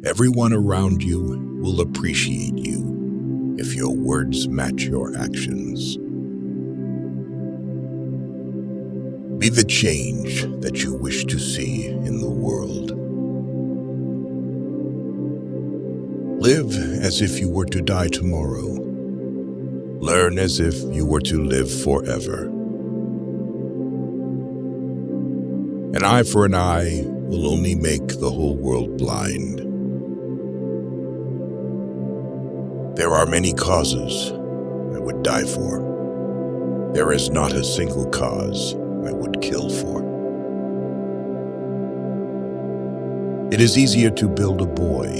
Everyone around you will appreciate you if your words match your actions. Be the change that you wish to see in the world. Live as if you were to die tomorrow. Learn as if you were to live forever. An eye for an eye will only make the whole world blind. There are many causes I would die for. There is not a single cause I would kill for. It is easier to build a boy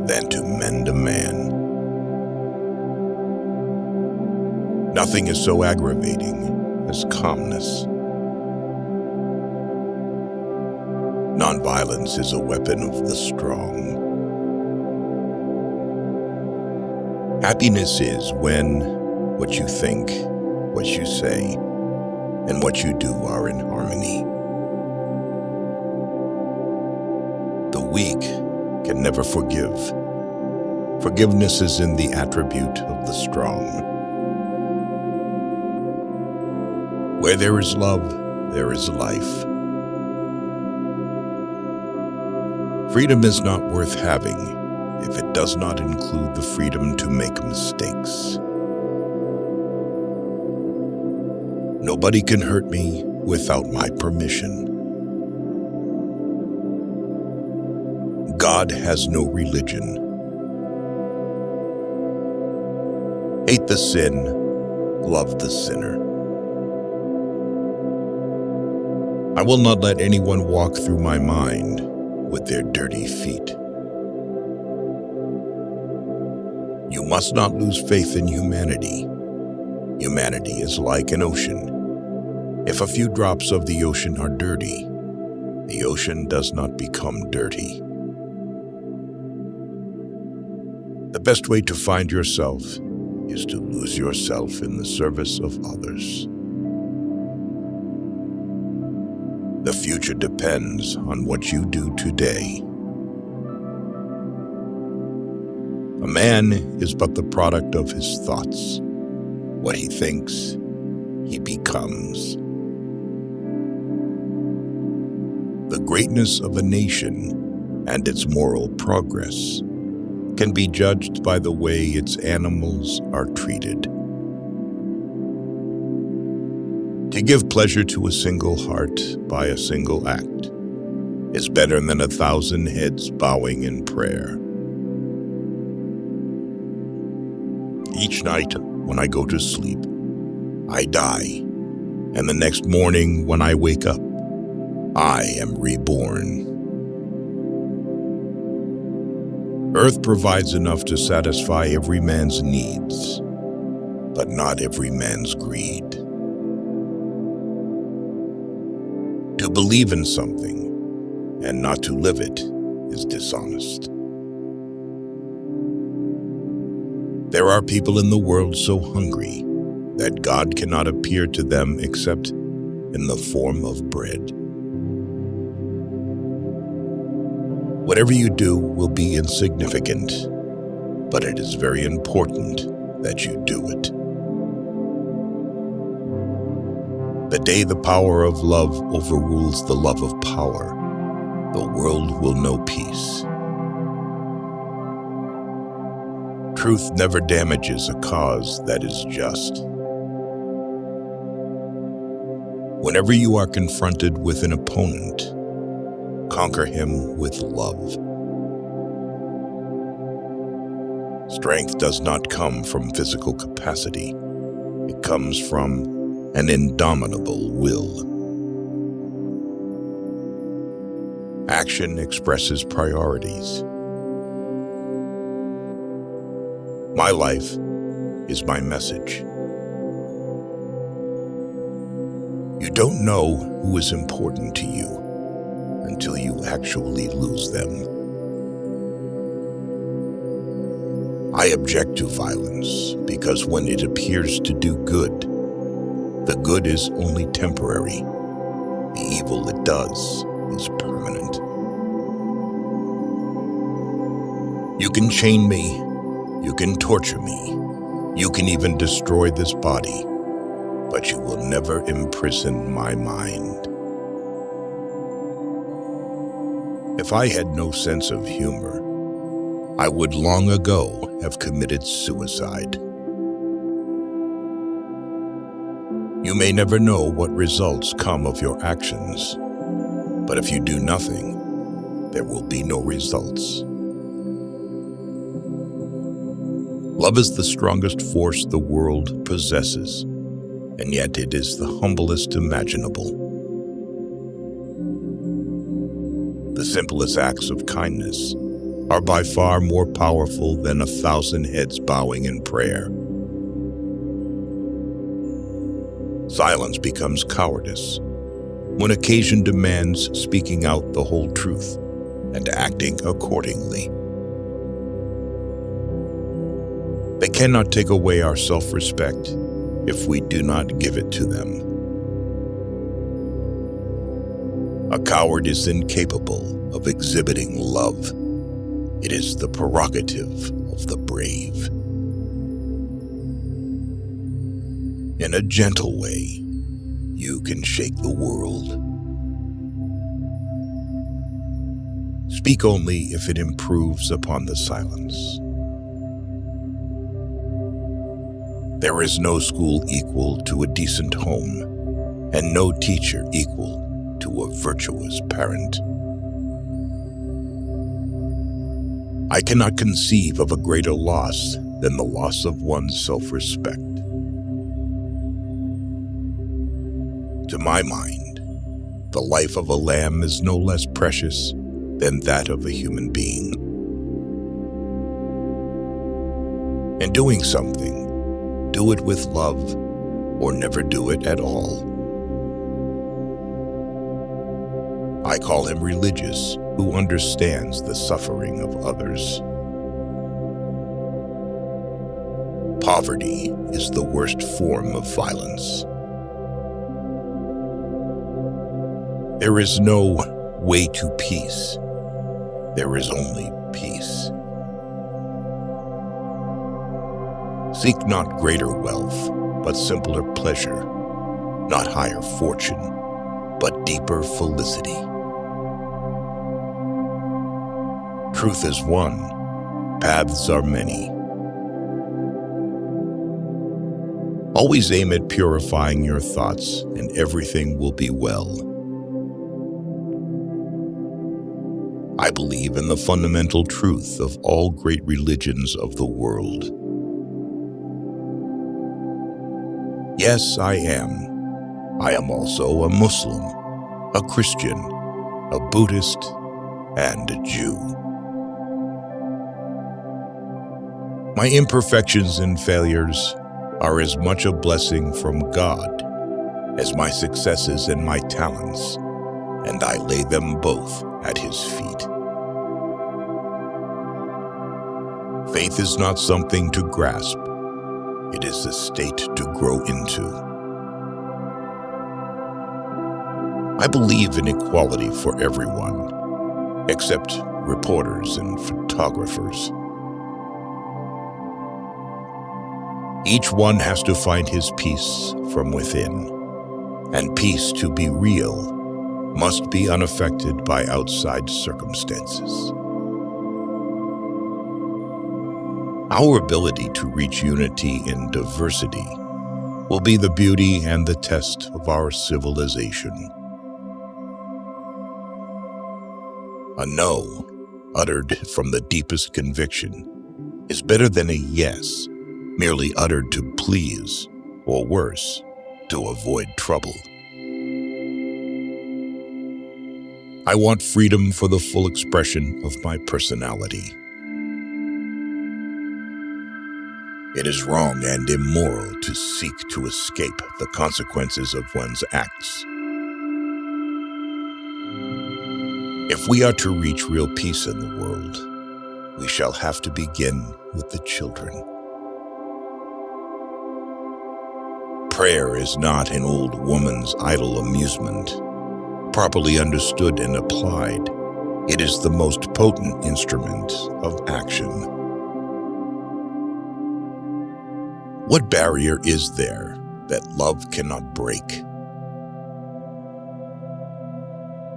than to mend a man. Nothing is so aggravating as calmness. Nonviolence is a weapon of the strong. Happiness is when what you think, what you say, and what you do are in harmony. The weak can never forgive. Forgiveness is in the attribute of the strong. Where there is love, there is life. Freedom is not worth having if it does not include the freedom to make mistakes. Nobody can hurt me without my permission. God has no religion. Hate the sin, love the sinner. I will not let anyone walk through my mind with their dirty feet. You must not lose faith in humanity. Humanity is like an ocean. If a few drops of the ocean are dirty, the ocean does not become dirty. The best way to find yourself is to lose yourself in the service of others. The future depends on what you do today. A man is but the product of his thoughts. What he thinks, he becomes. The greatness of a nation and its moral progress can be judged by the way its animals are treated. To give pleasure to a single heart by a single act is better than 1,000 heads bowing in prayer. Each night when I go to sleep, I die, and the next morning when I wake up, I am reborn. Earth provides enough to satisfy every man's needs, but not every man's greed. To believe in something and not to live it is dishonest. There are people in the world so hungry that God cannot appear to them except in the form of bread. Whatever you do will be insignificant, but it is very important that you do it. The day the power of love overrules the love of power, the world will know peace. Truth never damages a cause that is just. Whenever you are confronted with an opponent, conquer him with love. Strength does not come from physical capacity. It comes from an indomitable will. Action expresses priorities. My life is my message. You don't know who is important to you until you actually lose them. I object to violence because when it appears to do good, the good is only temporary. The evil it does is permanent. You can chain me, you can torture me, you can even destroy this body, but you will never imprison my mind. If I had no sense of humor, I would long ago have committed suicide. You may never know what results come of your actions, but if you do nothing, there will be no results. Love is the strongest force the world possesses, and yet it is the humblest imaginable. The simplest acts of kindness are by far more powerful than 1,000 heads bowing in prayer. Silence becomes cowardice when occasion demands speaking out the whole truth and acting accordingly. They cannot take away our self-respect if we do not give it to them. A coward is incapable of exhibiting love. It is the prerogative of the brave. In a gentle way, you can shake the world. Speak only if it improves upon the silence. There is no school equal to a decent home, and no teacher equal to a virtuous parent. I cannot conceive of a greater loss than the loss of one's self-respect. To my mind, the life of a lamb is no less precious than that of a human being. In doing something, do it with love or never do it at all. I call him religious who understands the suffering of others. Poverty is the worst form of violence. There is no way to peace. There is only peace. Seek not greater wealth, but simpler pleasure, not higher fortune, but deeper felicity. Truth is one, paths are many. Always aim at purifying your thoughts, and everything will be well. I believe in the fundamental truth of all great religions of the world. Yes, I am. I am also a Muslim, a Christian, a Buddhist, and a Jew. My imperfections and failures are as much a blessing from God as my successes and my talents, and I lay them both at His feet. Faith is not something to grasp. It is a state to grow into. I believe in equality for everyone, except reporters and photographers. Each one has to find his peace from within, and peace to be real must be unaffected by outside circumstances. Our ability to reach unity in diversity will be the beauty and the test of our civilization. A no, uttered from the deepest conviction, is better than a yes, merely uttered to please, or worse, to avoid trouble. I want freedom for the full expression of my personality. It is wrong and immoral to seek to escape the consequences of one's acts. If we are to reach real peace in the world, we shall have to begin with the children. Prayer is not an old woman's idle amusement. Properly understood and applied, It is the most potent instrument of action. What barrier is there that love cannot break?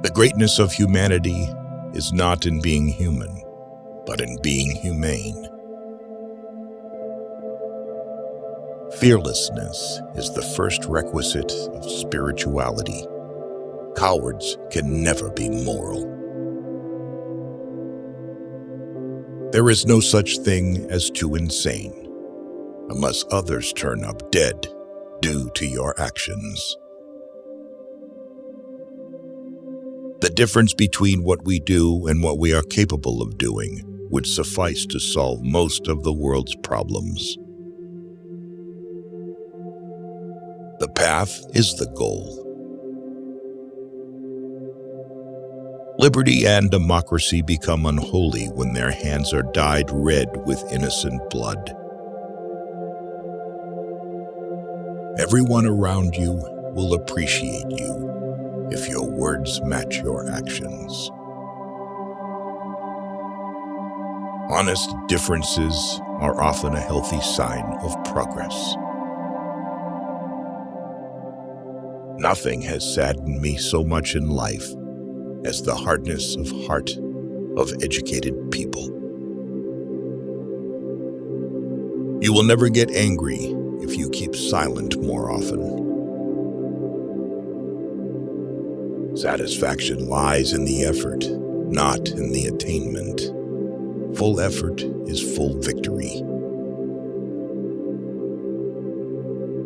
The greatness of humanity is not in being human, but in being humane. Fearlessness is the first requisite of spirituality. Cowards can never be moral. There is no such thing as too insane, unless others turn up dead due to your actions. The difference between what we do and what we are capable of doing would suffice to solve most of the world's problems. The path is the goal. Liberty and democracy become unholy when their hands are dyed red with innocent blood. Everyone around you will appreciate you if your words match your actions. Honest differences are often a healthy sign of progress. Nothing has saddened me so much in life as the hardness of heart of educated people. You will never get angry if you keep silent more often. Satisfaction lies in the effort, not in the attainment. Full effort is full victory.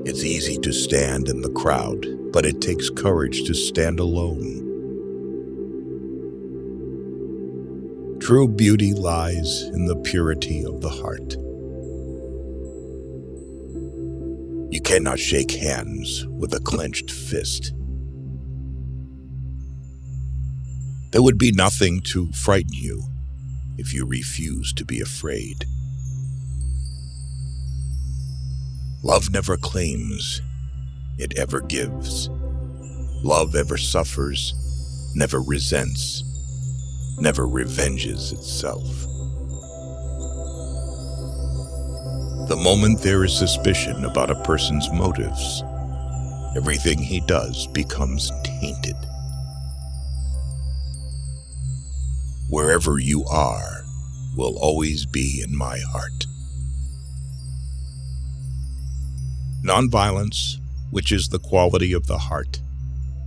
It's easy to stand in the crowd, but it takes courage to stand alone. True beauty lies in the purity of the heart. You cannot shake hands with a clenched fist. There would be nothing to frighten you if you refuse to be afraid. Love never claims, it ever gives. Love ever suffers, never resents, never revenges itself. The moment there is suspicion about a person's motives, everything he does becomes tainted. Wherever you are will always be in my heart. Nonviolence, which is the quality of the heart,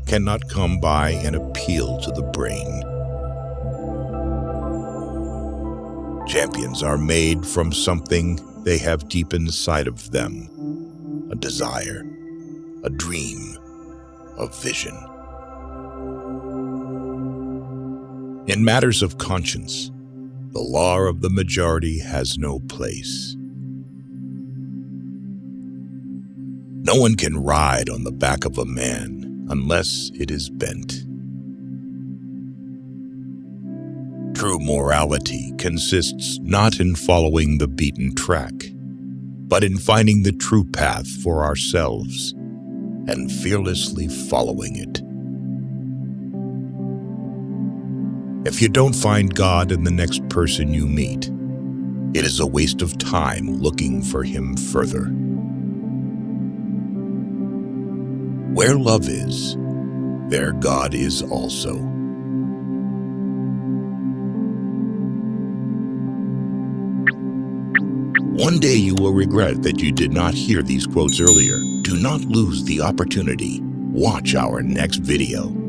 cannot come by an appeal to the brain. Champions are made from something they have deep inside of them, a desire, a dream, a vision. In matters of conscience, the law of the majority has no place. No one can ride on the back of a man unless it is bent. True morality consists not in following the beaten track, but in finding the true path for ourselves and fearlessly following it. If you don't find God in the next person you meet, it is a waste of time looking for Him further. Where love is, there God is also. One day you will regret that you did not hear these quotes earlier. Do not lose the opportunity. Watch our next video.